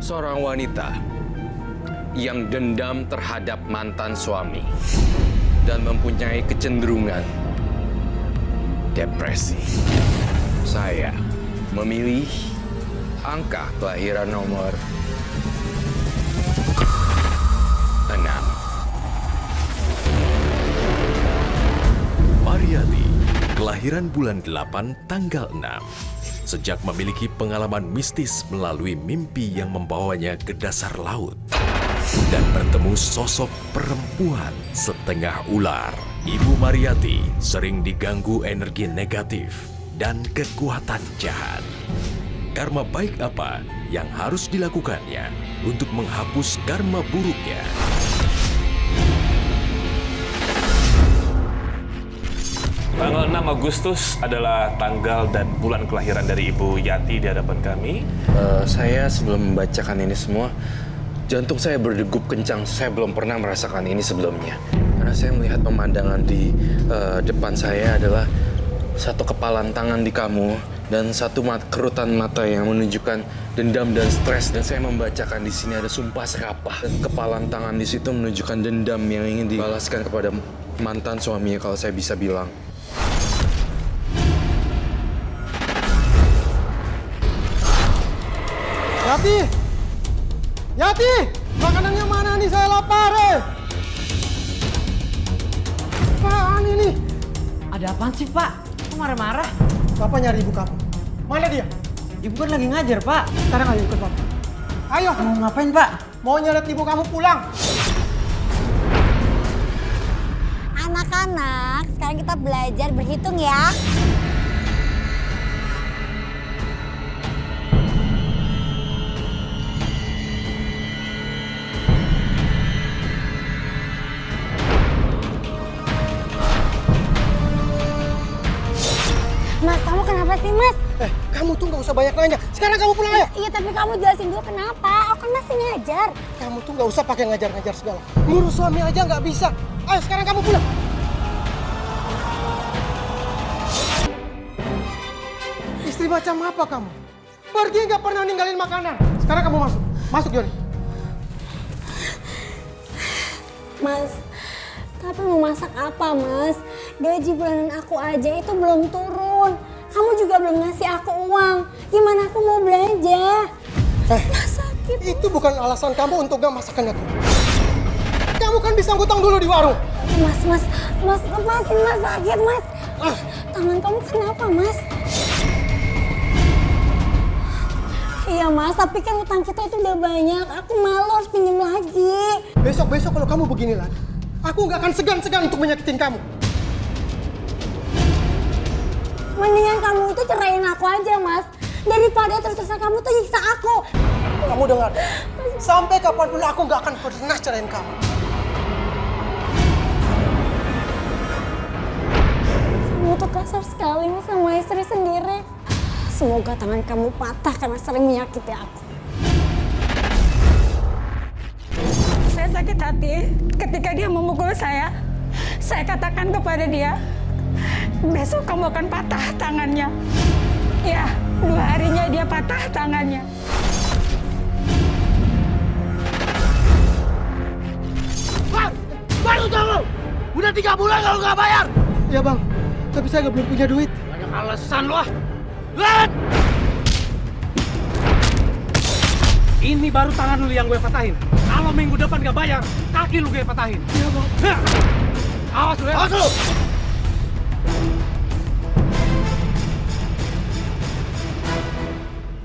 seorang wanita yang dendam terhadap mantan suami dan mempunyai kecenderungan depresi. Saya memilih angka kelahiran nomor 6. Mariyati, kelahiran bulan 8 tanggal 6. Sejak memiliki pengalaman mistis melalui mimpi yang membawanya ke dasar laut dan bertemu sosok perempuan setengah ular, Ibu Mariyati sering diganggu energi negatif dan kekuatan jahat. Karma baik apa yang harus dilakukannya untuk menghapus karma buruknya? Tanggal 6 Agustus adalah tanggal dan bulan kelahiran dari Ibu Yati di hadapan kami. Saya sebelum membacakan ini semua, jantung saya berdegup kencang. Saya belum pernah merasakan ini sebelumnya. Karena saya melihat pemandangan di depan saya adalah satu kepalan tangan di kamu dan satu kerutan mata yang menunjukkan dendam dan stres. Dan saya membacakan di sini ada sumpah serapah. Dan kepalan tangan di situ menunjukkan dendam yang ingin dibalaskan kepada mantan suaminya, kalau saya bisa bilang. Yati! Yati! Makanannya mana nih? Saya lapar, Apaan ini? Ada apaan sih, Pak? Kok marah-marah? Bapak nyari ibu kamu. Mana dia? Ibu kan lagi ngajar, Pak. Sekarang ayo ikut Bapak. Ayo! Mau ngapain, Pak? Mau nyeret ibu kamu pulang. Anak-anak, sekarang kita belajar berhitung ya. Mas, kamu kenapa sih, Mas? Kamu tuh nggak usah banyak nanya. Sekarang kamu pulang ayo. Iya, tapi kamu jelasin dulu kenapa. Aku kan masih ngajar. Kamu tuh nggak usah pakai ngajar-ngajar segala. Ngurus suami aja nggak bisa. Ayo sekarang kamu pulang. Istri macam apa kamu? Pergi nggak pernah ninggalin makanan. Sekarang kamu masuk. Masuk, Yoni. Mas, tapi mau masak apa, Mas? Gaji bulanan aku aja itu belum turun. Kamu juga belum ngasih aku uang. Gimana aku mau belanja? Mas sakit. Itu bukan alasan kamu untuk gak masakan aku. Kamu kan bisa ngutang dulu di warung. Mas, lepasin, Mas, sakit, Mas. Tangan kamu kenapa, Mas? Iya, Mas, tapi kan utang kita itu udah banyak. Aku malu harus pinjam lagi. Besok-besok kalau kamu begini lagi, aku nggak akan segan-segan untuk menyakitin kamu. Mendingan kamu itu ceraiin aku aja, Mas. Daripada terus-terusan kamu tuh nyiksa aku. Kamu dengar, sampai kapanpun aku nggak akan pernah ceraiin kamu. Kamu tuh kasar sekali, Mas, sama istri sendiri. Semoga tangan kamu patah karena sering menyakiti aku. Saya sakit hati ketika dia memukul saya. Saya katakan kepada dia, besok kamu akan patah tangannya. Ya, 2 harinya dia patah tangannya. Bang, baru tahu. Udah 3 bulan kalau nggak bayar. Iya, Bang. Tapi saya belum punya duit. Banyak alasan lo. Lihat! Ini baru tangan lu yang gue patahin. Kalau minggu depan gak bayar, kaki lu gue patahin. Iya, Bang. Awas lu ya. Awas lu!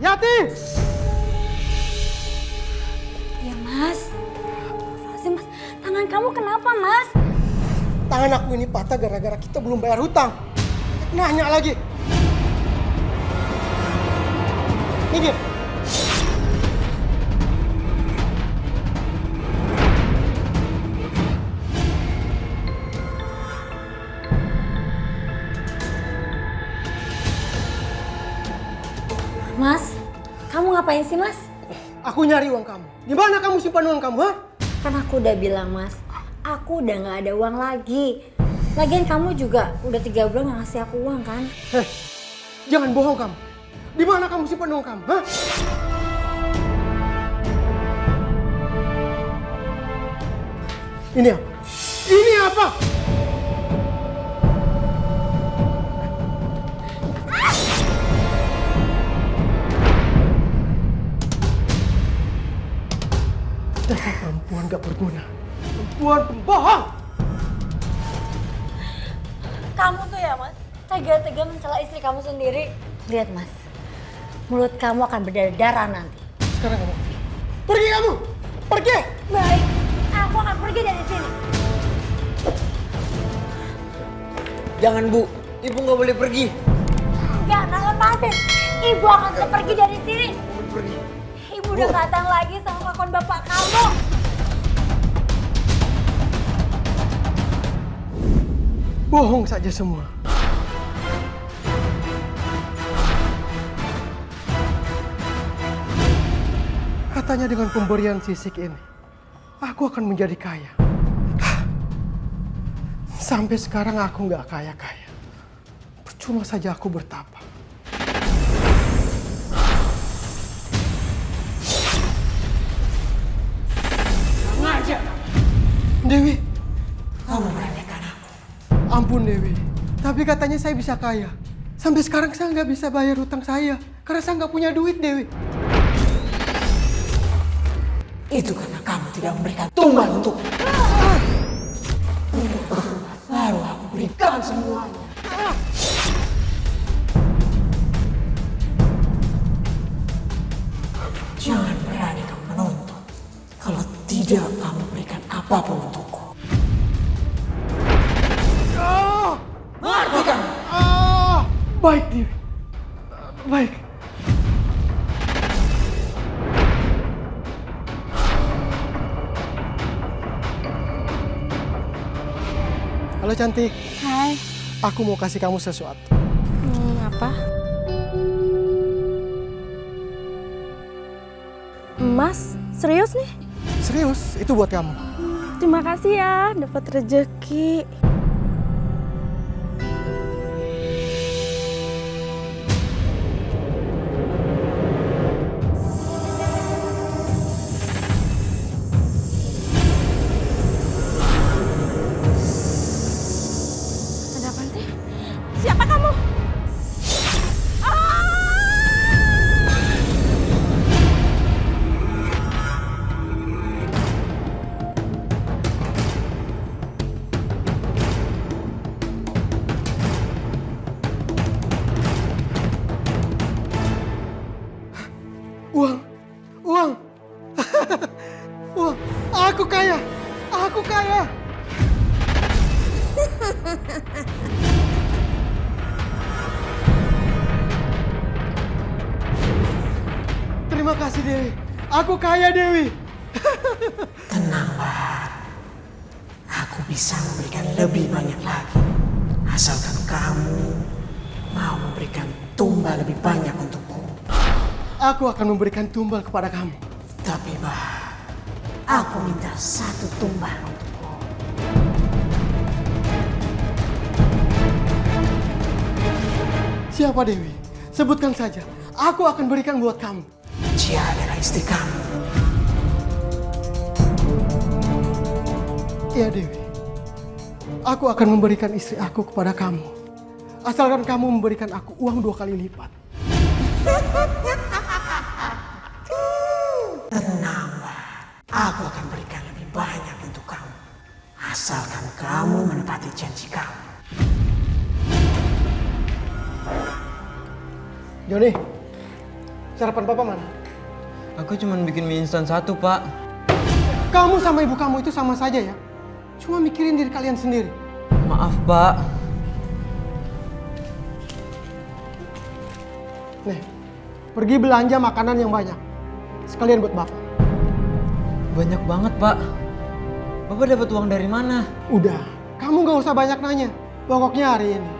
Yati! Ya, Mas. Masih, Mas. Tangan kamu kenapa, Mas? Tangan aku ini patah gara-gara kita belum bayar hutang. Nanya lagi. Minggir. Mas, kamu ngapain sih, Mas? Aku nyari uang kamu. Di mana kamu simpan uang kamu, ha? Kan aku udah bilang, Mas. Aku udah nggak ada uang lagi. Lagian kamu juga udah 3 bulan nggak ngasih aku uang, kan? Jangan bohong kamu. Di mana kamu simpan uang kamu, ha? Ini apa? Ini apa? Dasar perempuan gak berguna. Perempuan pembohong! Kamu tuh ya Mas, tega-tega mencela istri kamu sendiri. Lihat Mas, mulut kamu akan berdarah-darah nanti. Sekarang kamu pergi kamu! Pergi! Baik, aku akan pergi dari sini. Jangan Bu, Ibu nggak boleh pergi. Enggak, nak lepasin. Ibu akan tetap pergi dari sini. Ibu udah gak datang lagi sama kelakuan bapak kamu. Bohong saja semua. Katanya dengan pemberian sisik ini, aku akan menjadi kaya. Sampai sekarang aku nggak kaya-kaya. Percuma saja aku bertapa. Sengaja. Dewi, kamu meremehkan aku. Ampun Dewi, tapi katanya saya bisa kaya. Sampai sekarang saya nggak bisa bayar utang saya karena saya nggak punya duit, Dewi. Itu karena kamu tidak memberikan tumbal untuk baru aku berikan semuanya. Jangan berani kamu menuntut kalau tidak kamu berikan apapun untukku. Mengerti kamu? Baik Dewi, baik. Halo cantik. Hai. Aku mau kasih kamu sesuatu. Apa? Mas, serius nih? Serius, itu buat kamu. Terima kasih ya, dapat rezeki. Ada apa sih? Siapa kamu? Uang, uang, uang. Aku kaya, aku kaya. Terima kasih Dewi, aku kaya Dewi. Tenang, Mbak. Aku bisa memberikan lebih banyak lagi. Asalkan kamu mau memberikan tumbal lebih banyak untukku. Aku akan memberikan tumbal kepada kamu. Tapi, Mbak, aku minta 1 tumbal untukku. Siapa Dewi? Sebutkan saja. Aku akan berikan buat kamu. Dia adalah istri kamu. Iya Dewi. Aku akan memberikan istri aku kepada kamu. Asalkan kamu memberikan aku uang 2 kali lipat. Tenang, Mbak. Aku akan berikan lebih banyak untuk kamu. Asalkan kamu menepati janji kamu. Joni, sarapan papa mana? Aku cuma bikin mie instan 1, Pak. Kamu sama ibu kamu itu sama saja ya. Cuma mikirin diri kalian sendiri. Maaf, Pak. Nih, pergi belanja makanan yang banyak. Sekalian buat bapak. Banyak banget, Pak. Bapak dapat uang dari mana? Udah, kamu gak usah banyak nanya. Pokoknya hari ini,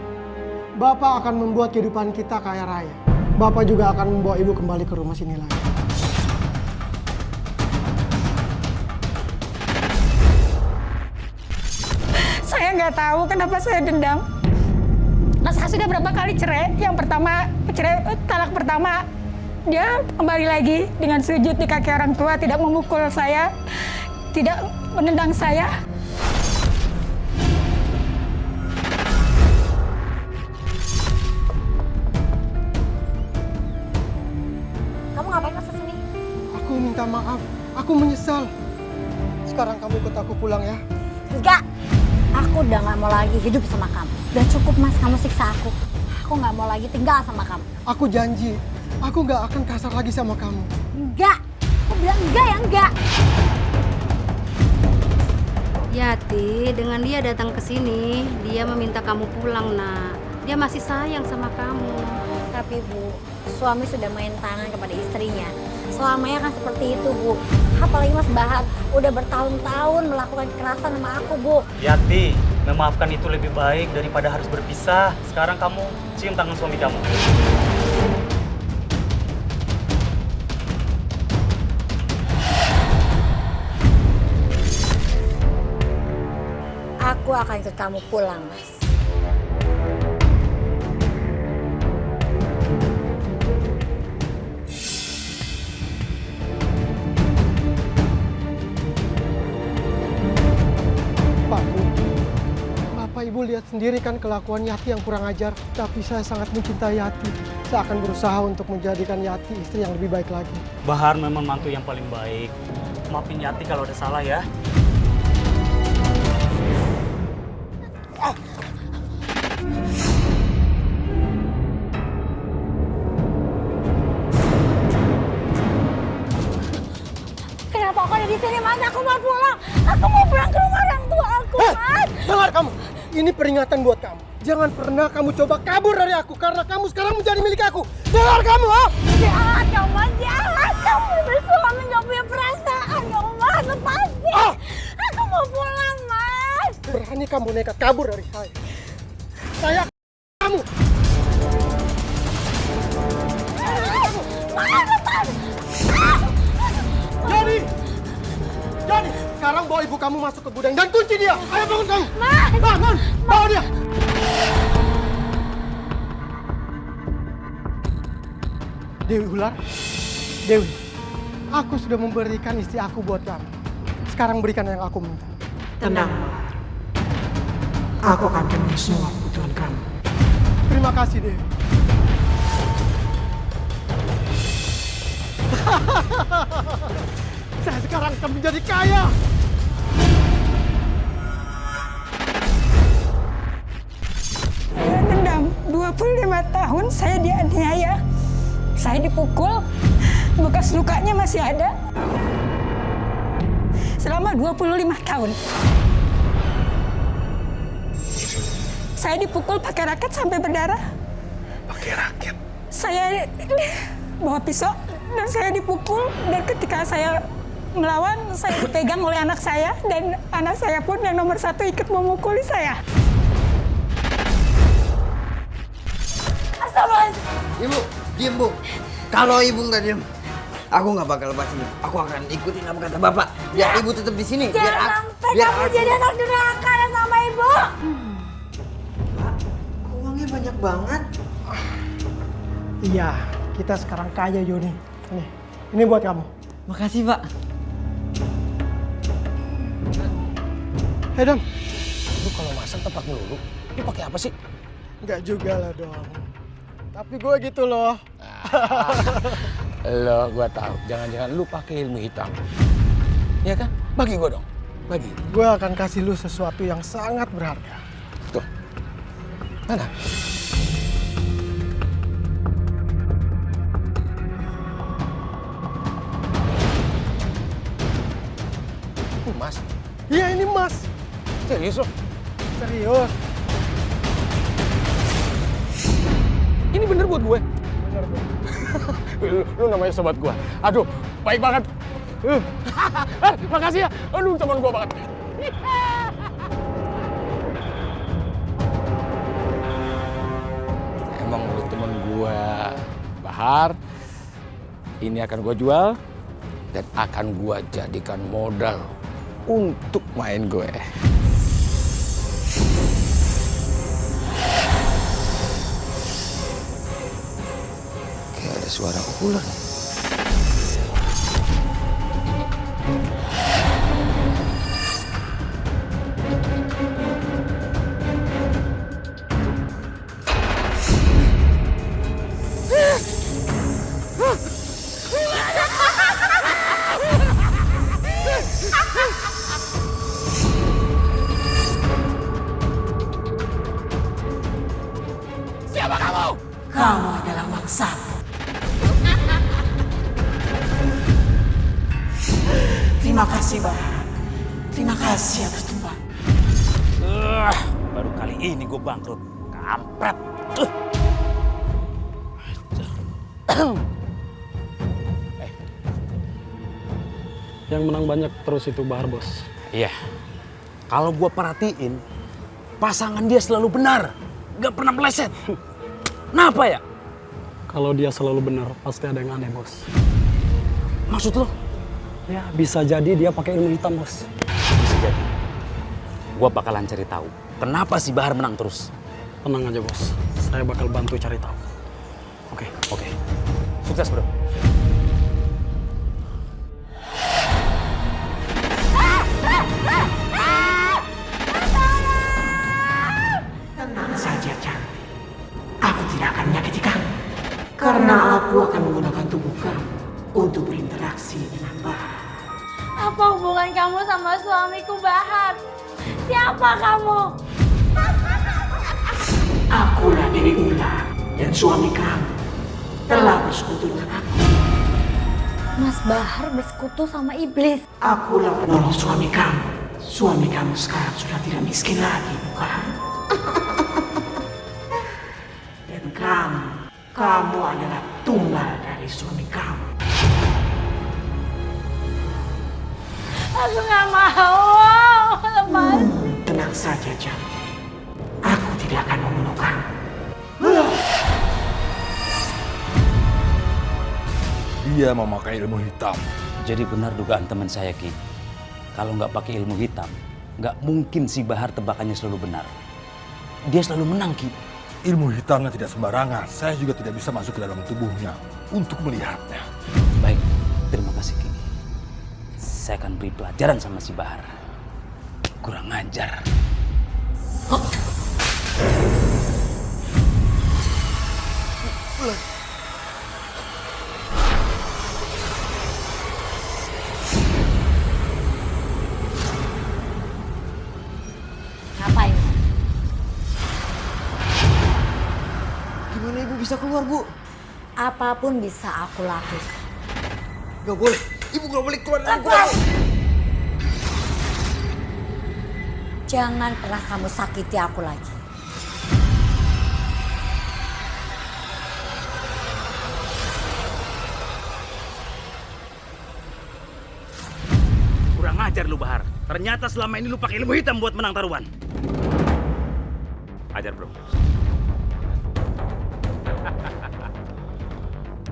bapak akan membuat kehidupan kita kaya raya. Bapak juga akan membawa ibu kembali ke rumah sini lagi. Saya nggak tahu kenapa saya dendam. Nah, saya sudah berapa kali cerai. Yang pertama, talak pertama, dia kembali lagi dengan sujud di kaki orang tua, tidak memukul saya, tidak menendang saya. minta maaf. Aku menyesal. Sekarang kamu ikut aku pulang ya. Enggak, aku udah gak mau lagi hidup sama kamu. Udah cukup Mas, kamu siksa aku. Aku gak mau lagi tinggal sama kamu. Aku janji, aku gak akan kasar lagi sama kamu. Enggak, aku bilang enggak ya enggak. Yati, dengan dia datang ke sini, dia meminta kamu pulang, Nak. Dia masih sayang sama kamu. Tapi Bu, suami sudah main tangan kepada istrinya. Selamanya kan seperti itu Bu. Apalagi Mas Bahar udah bertahun-tahun melakukan kekerasan sama aku Bu. Yati, memaafkan itu lebih baik daripada harus berpisah. Sekarang kamu cium tangan suami kamu. Aku akan ikut kamu pulang Mas. Pak, Bu. Bapak Ibu lihat sendiri kan kelakuan Yati yang kurang ajar. Tapi saya sangat mencintai Yati. Saya akan berusaha untuk menjadikan Yati istri yang lebih baik lagi. Bahar memang mantu yang paling baik. Maafin Yati kalau ada salah ya. Kenapa aku ada di sini Mas? Aku mau pulang. Aku mau pulang ke rumah orang tua aku Mas. Dengar kamu, ini peringatan buat kamu. Jangan pernah kamu coba kabur dari aku karena kamu sekarang menjadi milik aku. Dengar kamu, ha? Jahat kamu Mas, jahat. Kamu bersuami gak punya perasaan kamu Mas, lepasin. Aku mau pulang Mas. Berani kamu nekat kabur dari saya. Saya kamu. Mas, lepas. Jadi, sekarang bawa ibu kamu masuk ke gudang dan kunci dia. Ayo bangun kamu. Mas. Bangun, bawa dia. Dewi Ular, Dewi, aku sudah memberikan istri aku buat kamu. Sekarang berikan yang aku minta. Tenang. Aku akan penuhi semua kebutuhan kamu. Terima kasih, Dewi. Saya sekarang akan menjadi kaya. Saya dendam. 25 tahun saya dianiaya. Saya dipukul. Bekas lukanya masih ada. Selama 25 tahun. Saya dipukul pakai raket sampai berdarah. Pakai raket? Saya bawa pisau dan saya dipukul. Dan ketika saya melawan, saya dipegang oleh anak saya. Dan anak saya pun yang nomor 1 ikut memukuli saya. Astagfirullahaladzim. Ibu, diam Bu. Kalau Ibu nggak diam, aku nggak bakal lepasin. Aku akan ikutin apa kata Bapak. Biar Ibu tetap di sini. Jangan sampai kamu jadi anak durhaka dan sama Ibu. Uangnya banyak banget. Iya, kita sekarang kaya, Joni. Ini buat kamu. Makasih Pak. Hei, Don. Lu kalau masak tempat melulu, lu pakai apa sih? Enggak juga lah, Don. Tapi gue gitu loh. Lo, gua tahu. Jangan-jangan lu pakai ilmu hitam. Ya kan? Bagi gua dong. Bagi. Gue akan kasih lu sesuatu yang sangat berharga. Tuh. Mana? Mas. Iya, ini emas. Serius lo? Serius. Ini bener buat gue? Bener, Bro. Lu namanya sobat gue. Aduh, baik banget. Makasih ya. Aduh, teman gue banget. Emang lu temen gue, Bahar. Ini akan gue jual dan akan gue jadikan modal untuk main gue. Kayak ada suara ular. kasih, Bahar. Terima kasih atas tumbal. Baru kali ini gue bangkrut. Kampret. Yang menang banyak terus itu Bahar, Bos. Iya. Kalau gue perhatiin, pasangan dia selalu benar. Gak pernah meleset. Kenapa ya? Kalau dia selalu benar, pasti ada yang aneh, Bos. Maksud lo? Ya, bisa jadi dia pakai ilmu hitam, Bos. Bisa jadi. Gue bakalan cari tahu. Kenapa si Bahar menang terus? Tenang aja, Bos. Saya bakal bantu cari tahu. Oke. Sukses, bro. Tenang saja, cantik. Aku tidak akan menyakiti kamu. Karena aku akan menggunakan tubuh kamu untuk berinteraksi dengan Bahar. Apa hubungan kamu sama suamiku, Bahar? Siapa kamu? Akulah Dewi Ular dan suami kamu telah bersekutu dengan aku. Mas Bahar bersekutu sama iblis. Akulah penolong suami kamu. Suami kamu sekarang sudah tidak miskin lagi, bukan? Dan kamu adalah tumbal dari suami kamu. Aku nggak mau. Lepasin. Tenang saja, Jam. Aku tidak akan membunuh kamu. Dia memakai ilmu hitam. Jadi benar dugaan teman saya, Ki. Kalau nggak pakai ilmu hitam, nggak mungkin si Bahar tebakannya selalu benar. Dia selalu menang, Ki. Ilmu hitamnya tidak sembarangan. Saya juga tidak bisa masuk ke dalam tubuhnya untuk melihatnya. Baik, terima kasih, Ki. Saya akan beri pelajaran sama si Bahar. Kurang ajar. Ngapain? Gimana ibu bisa keluar, Bu? Apapun bisa aku lakukan. Gak boleh. Ibu gak boleh keluar dari gua. Jangan pernah kamu sakiti aku lagi. Kurang ajar lu, Bahar. Ternyata selama ini lu pakai ilmu hitam buat menang taruhan. Ajar, bro.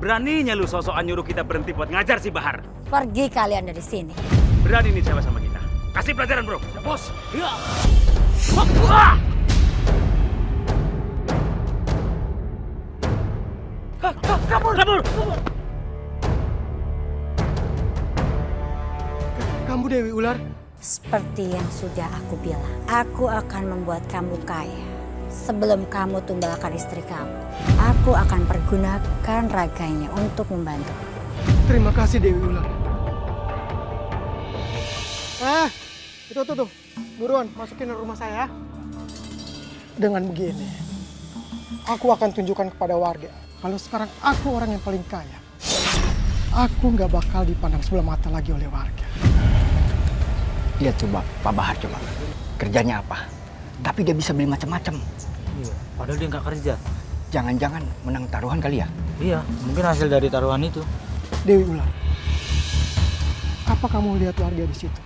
Beraninya lu sosokan nyuruh kita berhenti buat ngajar si Bahar. Pergi kalian dari sini. Berani nih cewek sama kita. Kasih pelajaran, bro. Ya, bos. Ya. Wah! Kabur! Kamu Dewi Ular? Seperti yang sudah aku bilang, aku akan membuat kamu kaya. Sebelum kamu tumbalkan istri kamu, aku akan pergunakan raganya untuk membantu. Terima kasih Dewi Ular. Itu tuh. Buruan, masukin rumah saya. Dengan begini, aku akan tunjukkan kepada warga kalau sekarang aku orang yang paling kaya. Aku nggak bakal dipandang sebelah mata lagi oleh warga. Lihat coba, Pak Bahar coba. Kerjanya apa? Tapi dia bisa beli macam-macam. Iya, padahal dia nggak kerja. Jangan-jangan menang taruhan kali ya? Iya, mungkin hasil dari taruhan itu. Dewi Ular, apa kamu lihat warga di situ?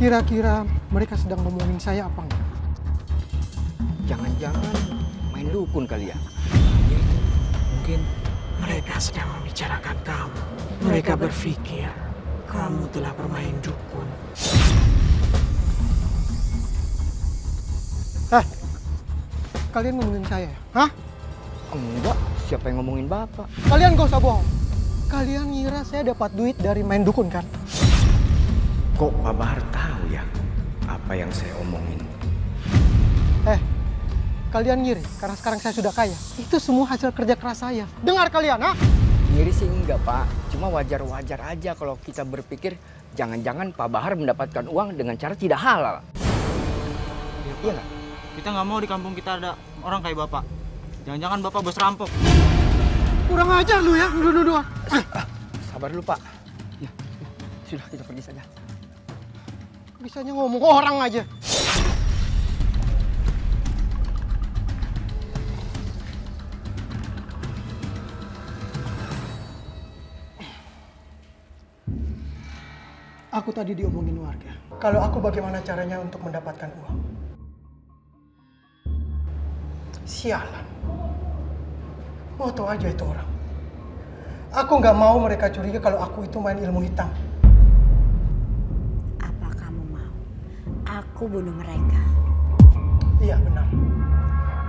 Kira-kira mereka sedang ngomongin saya apa enggak? Jangan-jangan main dukun kali ya? Mungkin mereka sedang membicarakan kamu. Mereka berpikir kamu telah bermain dukun. Kalian ngomongin saya ya? Hah? Enggak, siapa yang ngomongin Bapak? Kalian gak usah bohong. Kalian ngira saya dapat duit dari main dukun kan? Kok Pak Bahar tahu ya apa yang saya omongin? Kalian ngiri karena sekarang saya sudah kaya. Itu semua hasil kerja keras saya. Dengar kalian, ha? Ngiri sih enggak, Pak. Cuma wajar-wajar aja kalau kita berpikir jangan-jangan Pak Bahar mendapatkan uang dengan cara tidak halal. Iya nggak? Kita nggak mau di kampung kita ada orang kayak Bapak. Jangan-jangan Bapak bos rampok. Kurang ajar lu ya, nuduh-nuduh. Sabar dulu, Pak. Ya, sudah kita pergi saja. Bisanya ngomong orang aja. Aku tadi diomongin warga. Kalau aku bagaimana caranya untuk mendapatkan uang. Sialan. Mau tahu aja itu orang. Aku nggak mau mereka curiga kalau aku itu main ilmu hitam. Apa kamu mau aku bunuh mereka? Iya benar.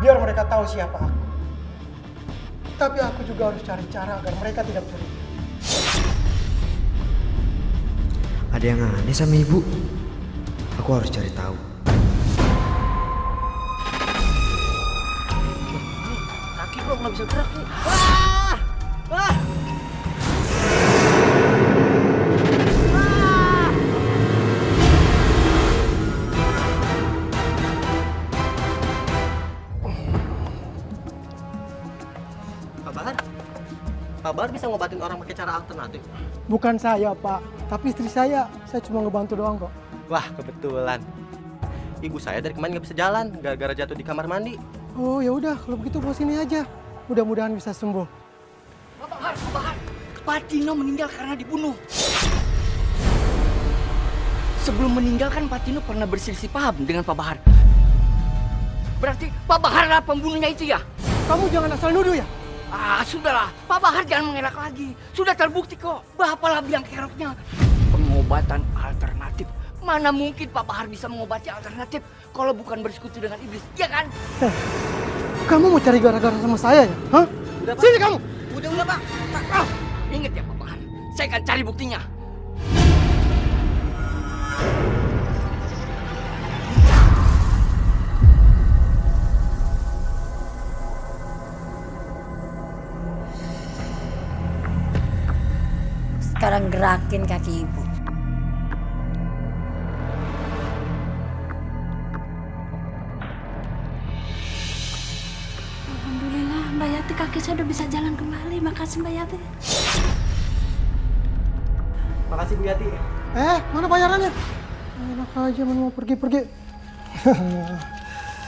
Biar mereka tahu siapa aku. Tapi aku juga harus cari cara agar mereka tidak curiga. Ada yang aneh sama ibu. Aku harus cari tahu. Kaki bro nggak bisa gerak nih. Pak Bahar bisa ngobatin orang pakai cara alternatif? Bukan saya, Pak. Tapi istri saya. Saya cuma ngebantu doang kok. Wah, kebetulan. Ibu saya dari kemarin nggak bisa jalan gara-gara jatuh di kamar mandi. Oh ya udah, kalau begitu bawa sini aja. Mudah-mudahan bisa sembuh. Pak Bahar. Pak Tino meninggal karena dibunuh. Sebelum meninggal kan Pak Tino pernah berselisih paham dengan Pak Bahar. Berarti Pak Bahar adalah pembunuhnya itu ya? Kamu jangan asal nuduh ya? Sudahlah. Pak Bahar jangan mengelak lagi. Sudah terbukti kok. Bapalah biang keroknya. Pengobatan alternatif. Mana mungkin Pak Bahar bisa mengobati alternatif kalau bukan bersekutu dengan iblis, ya kan? Kamu mau cari gara-gara sama saya ya? Hah? Udah, Pak. Sini kamu! Udah, Pak. Ingat ya Pak Bahar. Saya akan cari buktinya. Sekarang gerakin kaki ibu. Alhamdulillah, Mbak Yati kaki saya udah bisa jalan kembali. Makasih Mbak Yati. Makasih Bu Yati. Mana bayarannya? Enak aja mau pergi-pergi.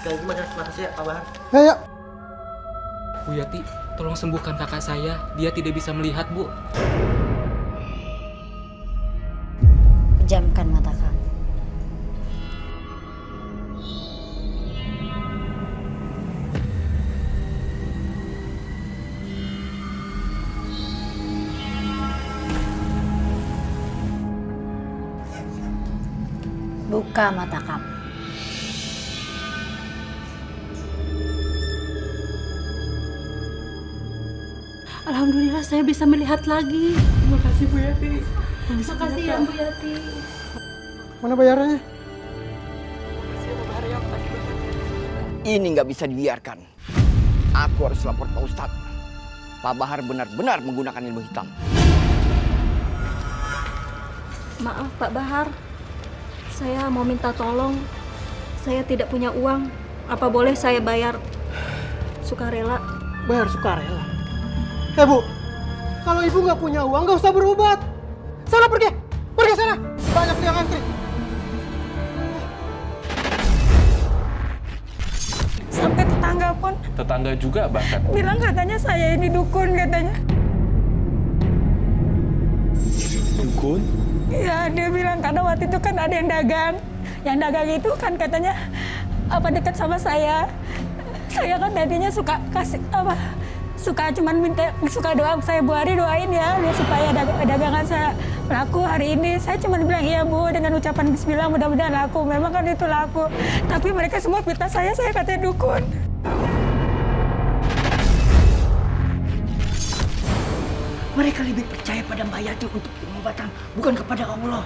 Terima kasih ya Pak Bahar. Ya. Bu Yati, tolong sembuhkan kakak saya. Dia tidak bisa melihat, Bu. Pejamkan mata kamu. Buka mata kamu. Alhamdulillah saya bisa melihat lagi. Terima kasih Bu Yati. Terima kasih ya Bu Yati. Mana bayarannya? Ini nggak bisa dibiarkan. Aku harus lapor Pak Ustadz. Pak Bahar benar-benar menggunakan ilmu hitam. Maaf Pak Bahar, saya mau minta tolong. Saya tidak punya uang. Apa boleh saya bayar sukarela? Bayar sukarela? Bu, kalau ibu nggak punya uang nggak usah berobat. Sana pergi, pergi sana. Banyak yang antri. Sampai tetangga pun Tetangga juga bahkan. bilang katanya saya ini dukun katanya. Dukun? Ya dia bilang karena waktu itu kan ada yang dagang. Yang dagang itu kan katanya dekat sama saya. Saya kan tadinya suka kasih suka cuman suka doa, saya Bu Hari doain ya supaya dagangan saya laku hari ini. Saya cuma bilang iya Bu, dengan ucapan bismillah mudah-mudahan laku. Memang kan itu laku. Tapi mereka semua fitnah saya katanya dukun. Mereka lebih percaya pada Mbak Yati untuk pengobatan, bukan kepada Allah.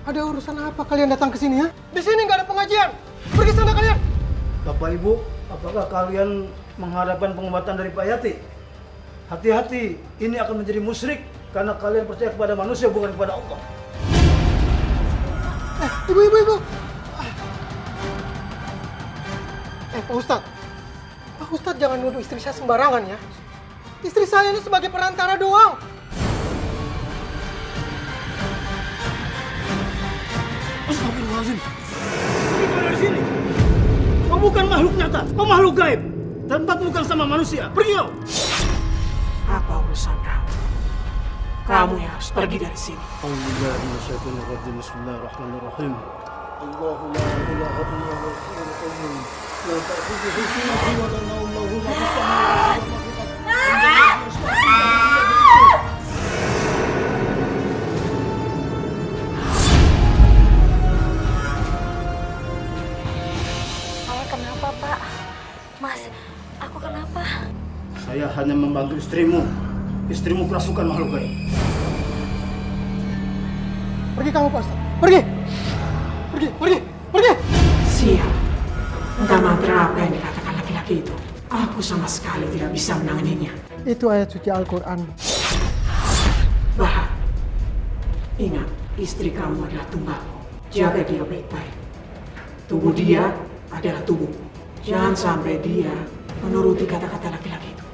Ada urusan apa kalian datang ke sini ya? Di sini nggak ada pengajian. Pergi sana kalian. Bapak Ibu, apakah kalian mengharapkan pengobatan dari Pak Yati? Hati-hati, ini akan menjadi musyrik karena kalian percaya kepada manusia bukan kepada Allah. Ibu. Pak Ustadz. Pak Ustadz jangan nuduh istri saya sembarangan ya. Istri saya ini sebagai perantara doang. Astagfirullahaladzim. Pergi kau dari sini. Kau bukan makhluk nyata, kau makhluk gaib. Tempat bukan sama manusia. Pergi kau. Apa urusan kamu? Kamu yang harus pergi dari sini. Bismillahirrahmanirrahim. Allahu la ilaha illallah al-hayyul qayyum. La ta'khudhuhu sinatun wa la nawm, lahu ma fis samawati wa ma fil Saya kenapa, Pak? Mas, aku kenapa? Saya hanya membantu istrimu. Istrimu kerasukan makhluk gaib. Pergi kamu, Pak Ustaz. Pergi. Pergi. Siap. Entah mantra apa yang dikatakan laki-laki itu. Aku sama sekali tidak bisa menanganinya. Itu ayat suci Al-Quran. Bahar, ingat, istri kamu adalah tunggalku. Jaga dia baik-baik. Tubuh dia adalah tubuhku. Jangan sampai dia menuruti kata-kata laki-laki itu.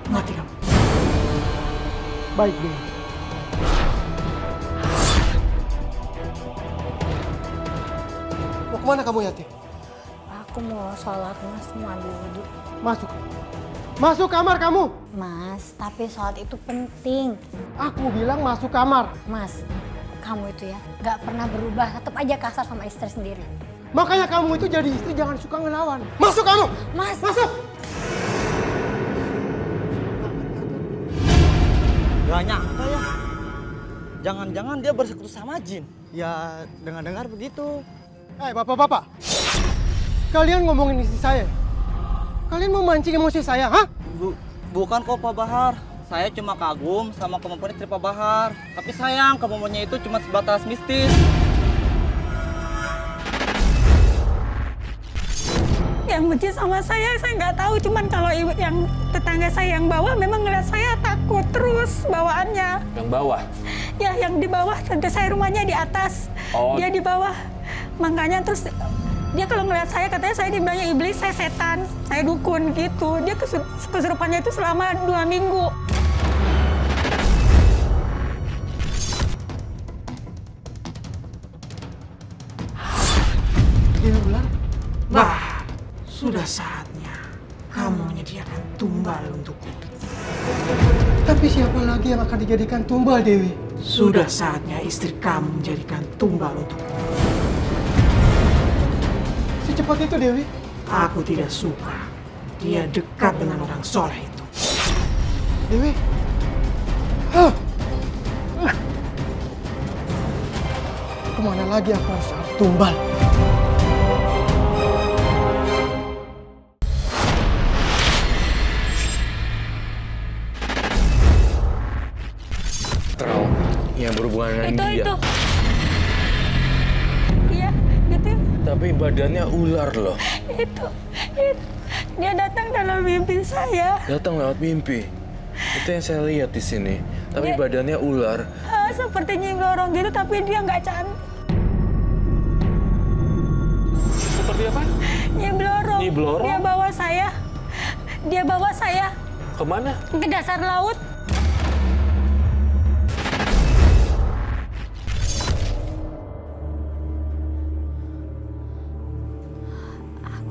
Mati kamu. Baik, Dewi. Mau kemana kamu, Yati? Aku mau sholat, Mas. Mau ambil wudhu. Masuk kamar kamu. Mas, tapi sholat itu penting. Aku bilang masuk kamar. Mas, kamu itu ya gak pernah berubah. Tetap aja kasar sama istri sendiri. Makanya kamu itu jadi istri jangan suka ngelawan. Masuk kamu. Mas. Masuk. Gak nyangka ya. Jangan-jangan dia bersekutu sama jin. Ya, dengar-dengar begitu. Bapak-bapak. Kalian ngomongin istri saya. Kalian mau mancing emosi saya, hah? Bukan kok Pak Bahar. Saya cuma kagum sama kemampuan istri Pak Bahar. Tapi sayang, kemampuannya itu cuma sebatas mistis. Yang benci sama saya nggak tahu. Cuman kalau yang tetangga saya yang bawah memang ngeliat saya takut terus bawaannya. Yang bawah? Ya, yang di bawah. Tante saya rumahnya di atas. Oh. Dia di bawah. Makanya terus dia kalau ngeliat saya katanya saya dibilangnya iblis, saya setan, saya dukun gitu. Dia kesurupannya itu selama 2 minggu. Dia ular. Bah, sudah saatnya kamu menyediakan tumbal untukku. Tapi siapa lagi yang akan dijadikan tumbal, Dewi? Sudah saatnya istri kamu menjadikan tumbal untukku. Secepat itu, Dewi? Aku tidak suka dia dekat dengan orang soleh itu. Dewi? Kemana lagi aku harus cari tumbal? Yang berhubungan dengan dia. Itu. Iya, gitu. Tapi badannya ular loh. Itu. Dia datang dalam mimpi saya. Datang lewat mimpi. Itu yang saya lihat di sini. Tapi badannya ular. Seperti Nyi Blorong gitu, tapi dia nggak cantik. Seperti apa? Nyi Blorong. Nyi Blorong? Dia bawa saya. Kemana? Ke dasar laut.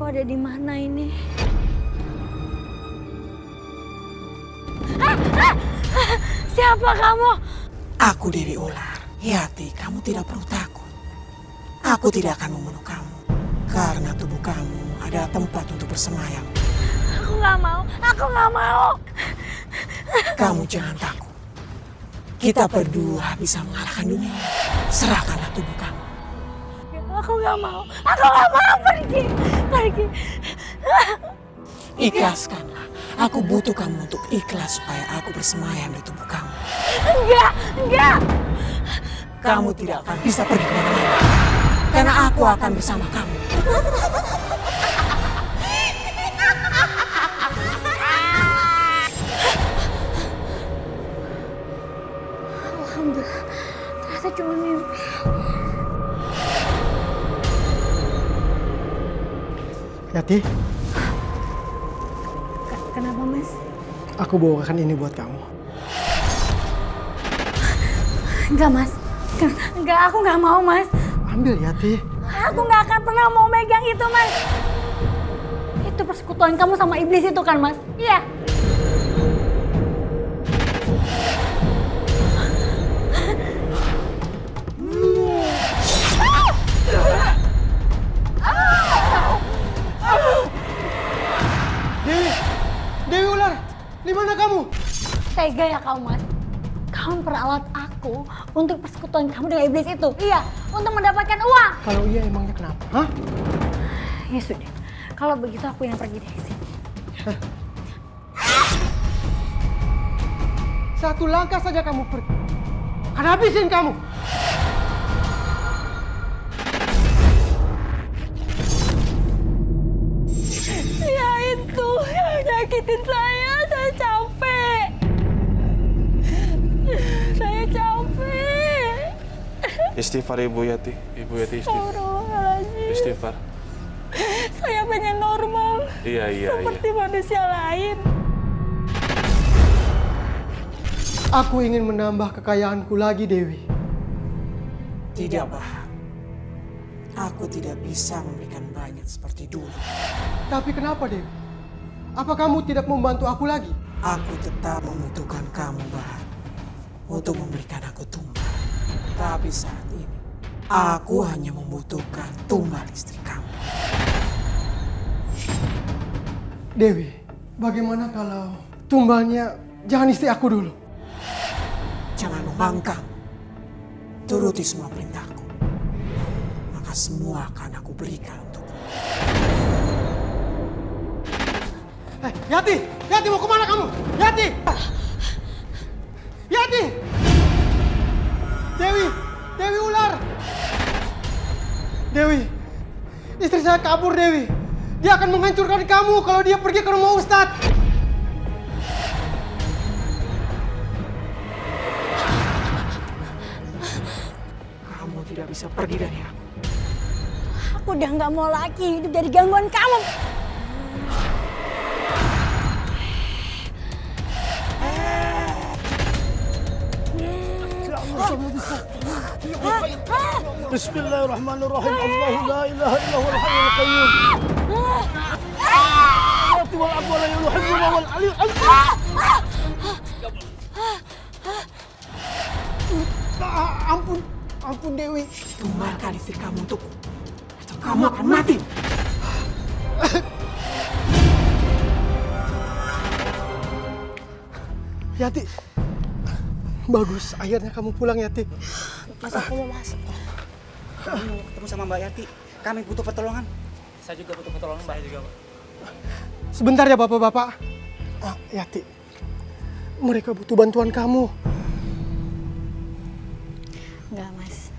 Aku ada di mana ini? Siapa kamu? Aku Dewi Ular. Yati, kamu tidak perlu takut. Aku tidak akan membunuh kamu. Karena tubuh kamu adalah tempat untuk bersemayam. Aku nggak mau. Kamu jangan takut. Kita berdua bisa mengalahkan dunia. Serahkanlah tubuh kamu. Aku nggak mau. Pergi. Ikhlaskanlah. Aku butuh kamu untuk ikhlas supaya aku bersemayam di tubuh kamu. Enggak. Kamu tidak akan bisa pergi kemana-mana. Karena aku akan bersama kamu. Alhamdulillah. Ternyata cuma mimpi. Yati, Kenapa, Mas? Aku bawakan ini buat kamu. Enggak, Mas. Enggak, aku nggak mau, Mas. Ambil, Yati. Aku nggak akan pernah mau megang itu, Mas. Itu persekutuan kamu sama iblis itu kan, Mas? Iya. Dewi ular, di mana kamu? Tega ya kamu, Mas. Kamu peralat aku untuk persekutuan kamu dengan iblis itu. Iya, untuk mendapatkan uang. Kalau iya emangnya kenapa? Hah? Ya sudah, kalau begitu aku yang pergi dari sini. Satu langkah saja kamu pergi. Akan habisin kamu. Ya itu yang nyakitin saya capek. Saya capek. Istighfar Ibu Yati. Ibu Yati istighfar. Astagfirullahaladzim. Istighfar. Saya pengen normal. Iya. Seperti manusia lain. Aku ingin menambah kekayaanku lagi, Dewi. Tidak, Bahar. Aku tidak bisa memberikan banyak seperti dulu. Tapi kenapa, Dewi? Apa kamu tidak membantu aku lagi? Aku tetap membutuhkan kamu, Bahar, untuk memberikan aku tumbal. Tapi saat ini, aku hanya membutuhkan tumbal istri kamu. Dewi, bagaimana kalau tumbalnya jangan istri aku dulu? Jangan membangkang. Turuti semua perintahku. Maka semua akan aku berikan untukmu. Yati! Yati, mau kemana kamu? Yati! Yati! Dewi! Dewi ular! Dewi! Istri saya kabur, Dewi. Dia akan menghancurkan kamu kalau dia pergi ke rumah Ustadz. Kamu tidak bisa pergi dari aku. Aku udah nggak mau lagi hidup dari gangguan kamu. Bismillahirrahmanirrahim. Allahu la ilaha illa huwal hayyul qayyum. Wal aqwa la yuhibbu wal aliyul azim. Ampun Dewi. Tumbalkan istri kamu untukku, atau kamu akan mati. Yati. Bagus, akhirnya kamu pulang, Yati. Mas, aku mau masuk. Kami mau ketemu sama Mbak Yati. Kami butuh pertolongan. Saya juga butuh pertolongan, Mbak. Saya juga, Pak. Sebentar ya, Bapak-bapak. Yati, mereka butuh bantuan kamu. Enggak, Mas.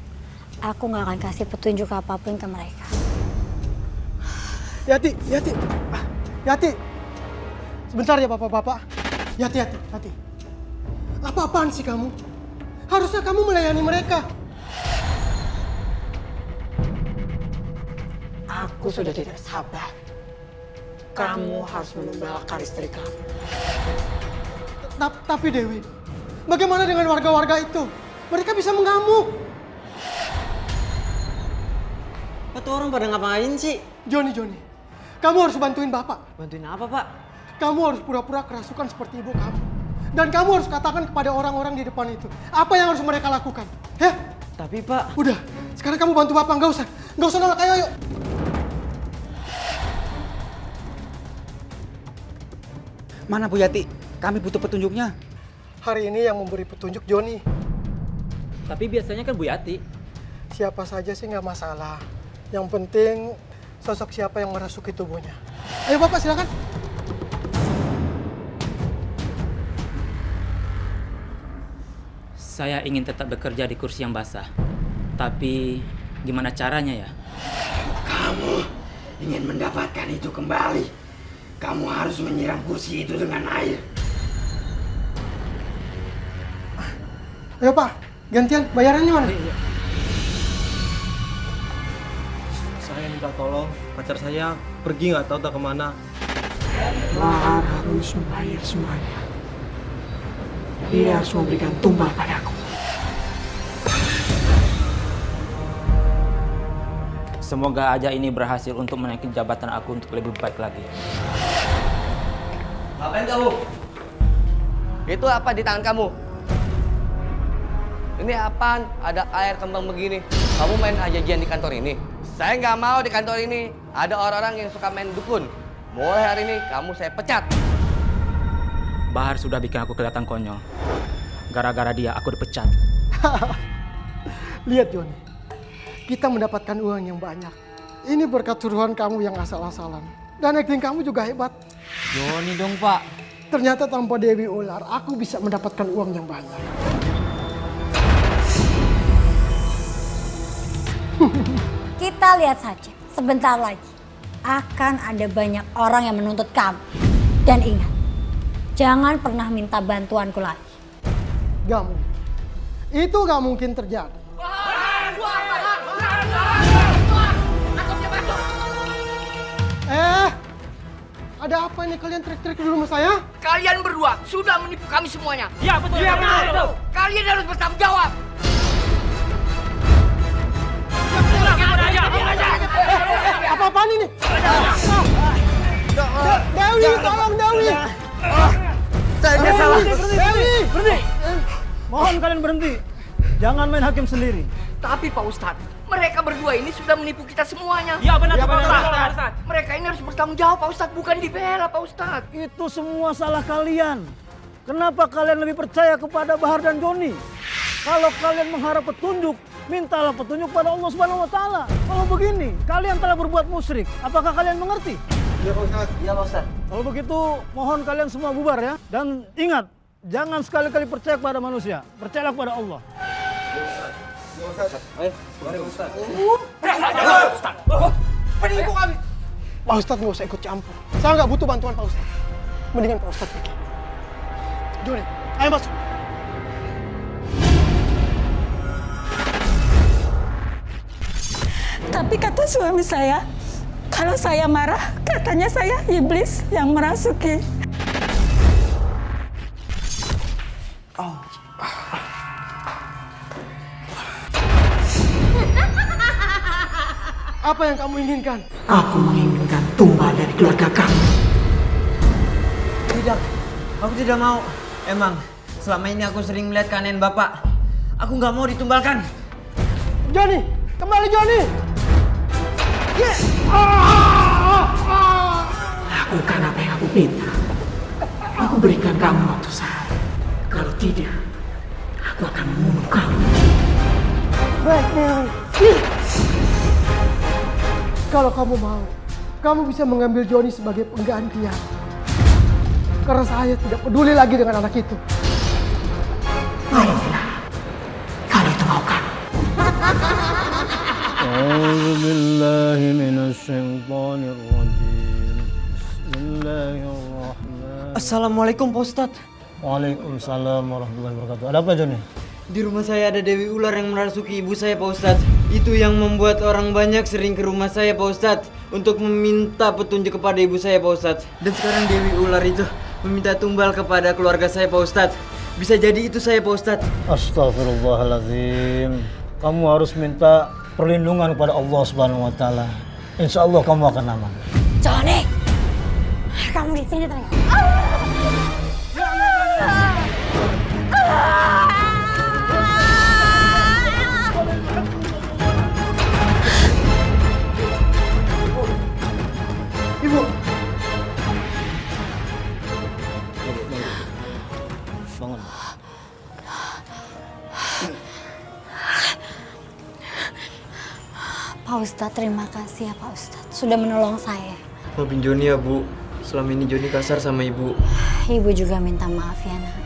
Aku nggak akan kasih petunjuk apapun ke mereka. Yati. Yati. Sebentar ya, Bapak-bapak. Yati. Apa-apaan sih kamu? Harusnya kamu melayani mereka. Aku sudah tidak sabar. Kamu harus menumbalkan istri kamu. Tapi Dewi, bagaimana dengan warga-warga itu? Mereka bisa mengamuk. Apa tuh orang pada ngapain sih? Joni, kamu harus bantuin Bapak. Bantuin apa, Pak? Kamu harus pura-pura kerasukan seperti ibu kamu. Dan kamu harus katakan kepada orang-orang di depan itu apa yang harus mereka lakukan. Ya? Tapi, Pak... Udah, sekarang kamu bantu Bapak, nggak usah nolak, ayo. Mana Bu Yati? Kami butuh petunjuknya. Hari ini yang memberi petunjuk Joni. Tapi biasanya kan Bu Yati. Siapa saja sih nggak masalah. Yang penting sosok siapa yang merasuki tubuhnya. Ayo Bapak, silakan. Saya ingin tetap bekerja di kursi yang basah. Tapi gimana caranya ya? Kamu ingin mendapatkan itu kembali. Kamu harus menyiram kursi itu dengan air. Ayo Pak, gantian. Bayarannya mana? Saya minta tolong, pacar saya pergi nggak tahu kemana. Bahar harus membayar semuanya. Dia harus memberikan tumbal padaku. Semoga aja ini berhasil untuk menaiki jabatan aku untuk lebih baik lagi. Ngapain kamu? Itu apa di tangan kamu? Ini apaan? Ada air kembang begini. Kamu main aja-ajian di kantor ini? Saya nggak mau di kantor ini ada orang-orang yang suka main dukun. Mulai hari ini kamu saya pecat. Bahar sudah bikin aku kelihatan konyol. Gara-gara dia aku dipecat. Lihat Joni, kita mendapatkan uang yang banyak. Ini berkat tuduhan kamu yang asal-asalan. Dan acting kamu juga hebat. Joni dong Pak. Ternyata tanpa Dewi Ular, aku bisa mendapatkan uang yang banyak. Kita lihat saja, sebentar lagi akan ada banyak orang yang menuntut kamu. Dan ingat, jangan pernah minta bantuanku lagi. Gak mungkin. Itu gak mungkin terjadi. Ada apa ini kalian teriak-teriak di rumah saya? Kalian berdua sudah menipu kami semuanya. Iya betul. Iya betul. Kalian harus bertanggung jawab. Apa-apaan ini? Dewi, tolong Dewi. Saya nggak salah. Dewi, berhenti. Mohon kalian berhenti. Jangan main hakim sendiri. Tapi Pak Ustadz, mereka berdua ini sudah menipu kita semuanya. Iya benar Pak Ustadz. Mereka ini harus bertanggung jawab Pak Ustadz, bukan dibela Pak Ustadz. Itu semua salah kalian. Kenapa kalian lebih percaya kepada Bahar dan Joni? Kalau kalian mengharap petunjuk, mintalah petunjuk pada Allah Subhanahu wa taala. Kalau begini, kalian telah berbuat musyrik. Apakah kalian mengerti? Iya Pak Ustadz. Iya Pak Ustadz. Kalau begitu, mohon kalian semua bubar ya. Dan ingat, jangan sekali-kali percaya kepada manusia. Percayalah kepada Allah. Penipu kami. Pak Ustadz nggak usah ikut campur. Saya nggak butuh bantuan Pak Ustadz. Mendingan Pak Ustadz pergi. Joni, ayo masuk. Tapi kata suami saya, kalau saya marah, katanya saya iblis yang merasuki. Apa yang kamu inginkan? Aku menginginkan tumbal dari keluarga kamu. Tidak, aku tidak mau. Emang, selama ini aku sering melihat keanehan Bapak. Aku nggak mau ditumbalkan. Joni, kembali Joni. Lakukan apa yang aku minta. Aku berikan kamu waktu sehari. Kalau tidak, aku akan membunuh kamu. Baik, Dewi. Kalau kamu mau, kamu bisa mengambil Joni sebagai penggantian. Karena saya tidak peduli lagi dengan anak itu. Baiklah, kalau itu mau kamu. A'udzubillahi minasyaitonirrajim. Bismillahirrahmanirrahim. Assalamualaikum Pak Ustadz. Waalaikumsalam warahmatullahi wabarakatuh. Ada apa Joni? Di rumah saya ada Dewi Ular yang merasuki ibu saya Pak Ustadz. Itu yang membuat orang banyak sering ke rumah saya Pak Ustadz untuk meminta petunjuk kepada ibu saya Pak Ustadz. Dan sekarang Dewi Ular itu meminta tumbal kepada keluarga saya Pak Ustadz. Bisa jadi itu saya Pak Ustadz. Astagfirullahaladzim. Kamu harus minta perlindungan kepada Allah Subhanahu wa taala. Insya Allah kamu akan aman. Joni, kamu di sini ternyata. Ibu. Bangun. Pak Ustadz, terima kasih ya Pak Ustadz. Sudah menolong saya. Maafin Joni ya Bu. Selama ini Joni kasar sama ibu. Ibu juga minta maaf ya nak.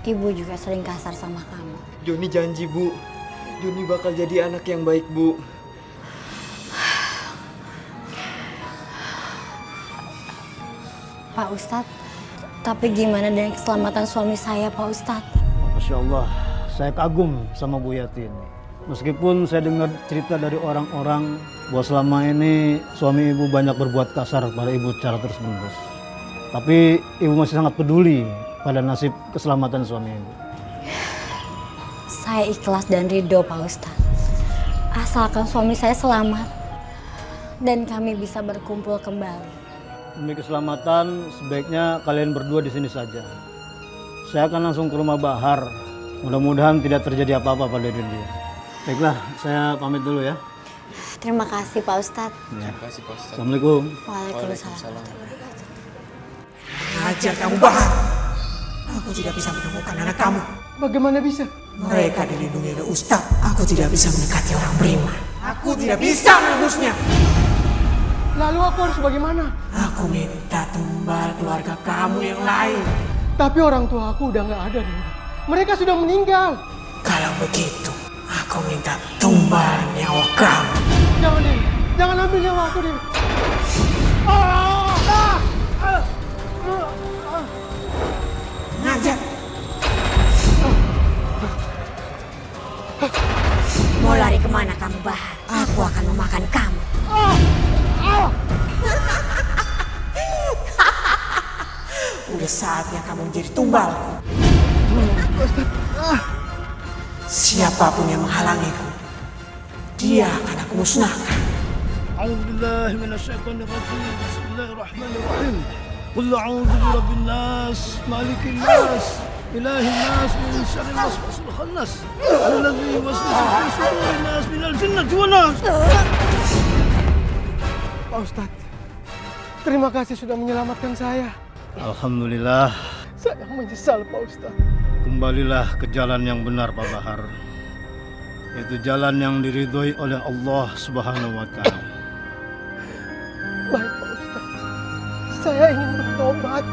Ibu juga sering kasar sama kamu. Joni janji Bu. Joni bakal jadi anak yang baik Bu. Pak Ustadz, tapi gimana dengan keselamatan suami saya Pak Ustadz? Masya Allah, saya kagum sama Bu Yati ini. Meskipun saya dengar cerita dari orang-orang bahwa selama ini suami ibu banyak berbuat kasar pada ibu secara terus-menerus. Tapi ibu masih sangat peduli pada nasib keselamatan suami ibu. Saya ikhlas dan ridho Pak Ustadz. Asalkan suami saya selamat dan kami bisa berkumpul kembali. Demi keselamatan, sebaiknya kalian berdua di sini saja. Saya akan langsung ke rumah Bahar. Mudah-mudahan tidak terjadi apa-apa pada dia. Baiklah, saya pamit dulu ya. Terima kasih Pak Ustadz. Terima kasih Pak Ustadz. Assalamualaikum. Waalaikumsalam. Ajar kamu Bahar. Aku tidak bisa menemukan anak kamu. Bagaimana bisa? Mereka dilindungi oleh Ustadz. Aku tidak bisa mendekati orang beriman. Aku tidak bisa menebusnya. Lalu aku harus bagaimana? Aku minta tumbal keluarga kamu yang lain. Tapi orang tua aku udah nggak ada, Dinda. Mereka sudah meninggal. Kalau begitu, aku minta tumbal nyawa kamu. Jangan, Dinda. Jangan ambil nyawa aku, Dinda. Ngajar. Mau lari kemana kamu, Bahar? Aku akan memakan kamu. Udah saatnya kamu menjadi tumbalku. Siapapun yang menghalangiku, dia akan aku musnahkan. A'udzubillahi minasyaitonir rajim. Bismillahirrahmanirrahim. Qul a'udzu birabbin nas, malikin nas, ilahin nas, min syarril waswasil khannas, alladzi yuwaswisu fi sudurin nas minal jinnati wan nas. Pak Ustadz, terima kasih sudah menyelamatkan saya. Alhamdulillah. Saya menyesal Pak Ustadz. Kembalilah ke jalan yang benar Pak Bahar. Itu jalan yang diridhoi oleh Allah Subhanahu wa Ta'ala. Baik Pak Ustadz, saya ingin bertobat.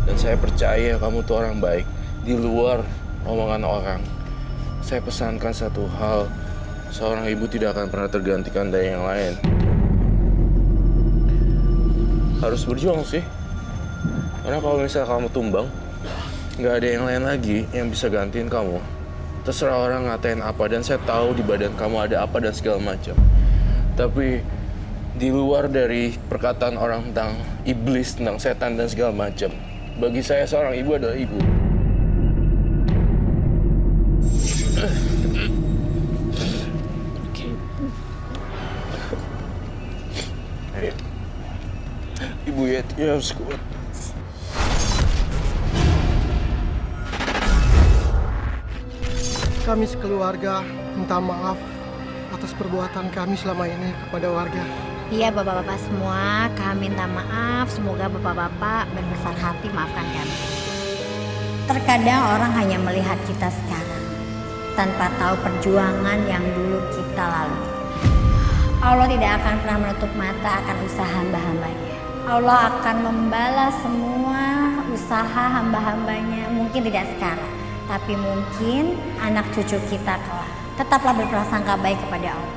Dan saya percaya kamu tuh orang baik di luar omongan orang. Saya pesankan satu hal, seorang ibu tidak akan pernah tergantikan dari yang lain. Harus berjuang sih. Karena kalau misalnya kamu tumbang, nggak ada yang lain lagi yang bisa gantiin kamu. Terserah orang ngatain apa, dan saya tahu di badan kamu ada apa dan segala macam. Tapi di luar dari perkataan orang tentang iblis, tentang setan dan segala macam, bagi saya seorang ibu adalah ibu. Ibu Yati harus kuat. Kami sekeluarga minta maaf atas perbuatan kami selama ini kepada warga. Iya bapak-bapak semua, kami minta maaf. Semoga bapak-bapak berbesar hati maafkan kami. Terkadang orang hanya melihat kita sekarang tanpa tahu perjuangan yang dulu kita lalui. Allah tidak akan pernah menutup mata akan usaha hamba-hambanya. Allah akan membalas semua usaha hamba-hambanya. Mungkin tidak sekarang, tapi mungkin anak cucu kita kelak. Tetaplah berprasangka baik kepada Allah.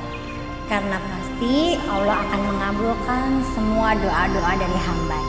Karena pasti Allah akan mengabulkan semua doa-doa dari hamba.